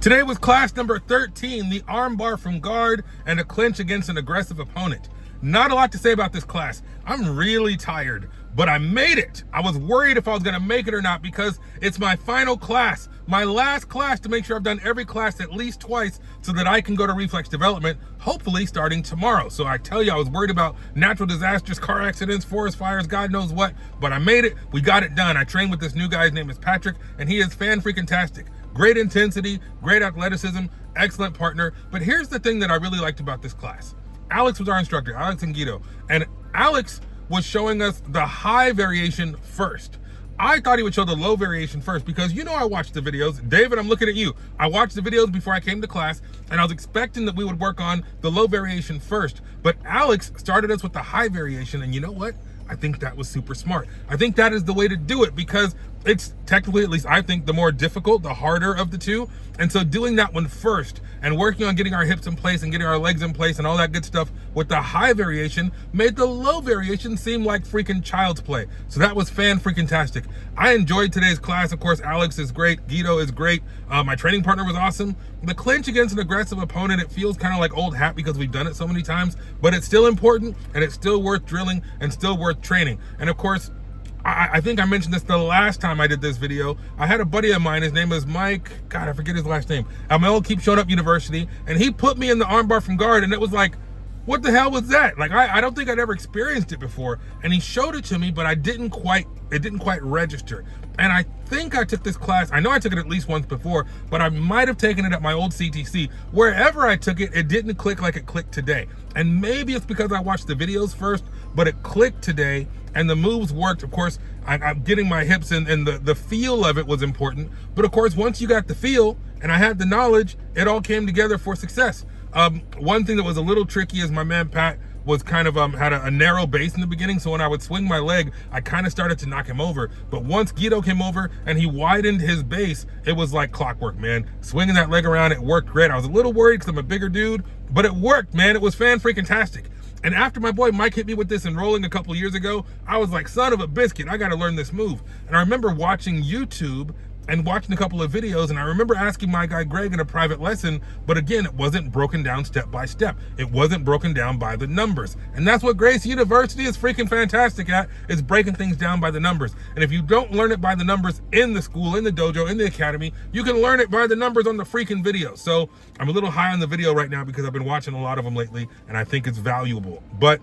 Today was class number 13, the armbar from guard and a clinch against an aggressive opponent. Not a lot to say about this class. I'm really tired, but I made it. I was worried if I was gonna make it or not because it's my final class, my last class to make sure I've done every class at least twice so that I can go to Reflex Development, hopefully starting tomorrow. So I tell you, I was worried about natural disasters, car accidents, forest fires, God knows what, but I made it. We got it done. I trained with this new guy, his name is Patrick, and he is fan-freaking-tastic. Great intensity, great athleticism, excellent partner. But here's the thing that I really liked about this class. Alex was our instructor, Alex and Guido, and Alex was showing us the high variation first. I thought he would show the low variation first because you know I watched the videos. David, I'm looking at you. I watched the videos before I came to class and I was expecting that we would work on the low variation first, but Alex started us with the high variation, and you know what? I think that was super smart. I think that is the way to do it because it's technically, at least I think, the more difficult, the harder of the two. And so doing that one first and working on getting our hips in place and getting our legs in place and all that good stuff with the high variation made the low variation seem like freaking child's play. So that was fan-freaking-tastic. I enjoyed today's class. Of course, Alex is great. Guido is great. My training partner was awesome. The clinch against an aggressive opponent, it feels kind of like old hat because we've done it so many times, but it's still important and it's still worth drilling and still worth training. And of course, I think I mentioned this the last time I did this video. I had a buddy of mine, his name is Mike, God, I forget his last name. Mel keeps showing up university, and he put me in the armbar from guard, and it was like, what the hell was that? Like, I don't think I'd ever experienced it before. And he showed it to me, but it didn't quite register. And I think I took this class, I know I took it at least once before, but I might have taken it at my old CTC. Wherever I took it, it didn't click like it clicked today. And maybe it's because I watched the videos first, but it clicked today and the moves worked. Of course, I'm getting my hips in, and the feel of it was important. But of course, once you got the feel and I had the knowledge, it all came together for success. One thing that was a little tricky is my man Pat was kind of had a narrow base in the beginning, so when I would swing my leg, I kind of started to knock him over. But once Guido came over and he widened his base, it was like clockwork, man. Swinging that leg around, it worked great. I was a little worried because I'm a bigger dude, but it worked, man. It was fan-freaking-tastic. And after my boy Mike hit me with this in rolling a couple years ago, I was like, son of a biscuit, I gotta learn this move. And I remember watching YouTube and watching a couple of videos, and I remember asking my guy Greg in a private lesson, but again, it wasn't broken down step by step. It wasn't broken down by the numbers. And that's what Gracie University is freaking fantastic at, is breaking things down by the numbers. And if you don't learn it by the numbers in the school, in the dojo, in the academy, you can learn it by the numbers on the freaking video. So I'm a little high on the video right now because I've been watching a lot of them lately, and I think it's valuable. But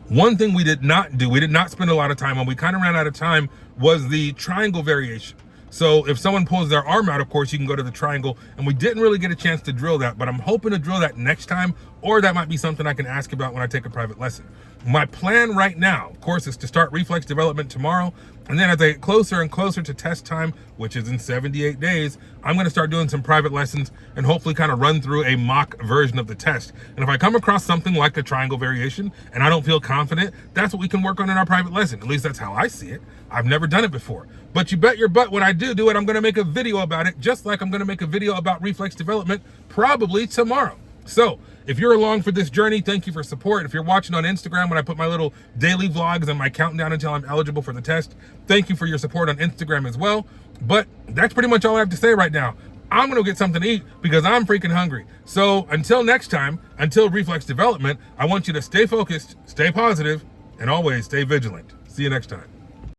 one thing we did not do, we did not spend a lot of time on, we kind of ran out of time, was the triangle variation. So if someone pulls their arm out, of course, you can go to the triangle, and we didn't really get a chance to drill that, but I'm hoping to drill that next time, or that might be something I can ask about when I take a private lesson. My plan right now, of course, is to start Reflex Development tomorrow, and then as I get closer and closer to test time, which is in 78 days, I'm gonna start doing some private lessons and hopefully kind of run through a mock version of the test. And if I come across something like a triangle variation and I don't feel confident, that's what we can work on in our private lesson. At least that's how I see it. I've never done it before. But you bet your butt when I do it, I'm gonna make a video about it, just like I'm gonna make a video about Reflex Development probably tomorrow. So if you're along for this journey, thank you for support. If you're watching on Instagram when I put my little daily vlogs and my countdown until I'm eligible for the test, thank you for your support on Instagram as well. But that's pretty much all I have to say right now. I'm gonna get something to eat because I'm freaking hungry. So until next time, until Reflex Development, I want you to stay focused, stay positive, and always stay vigilant. See you next time.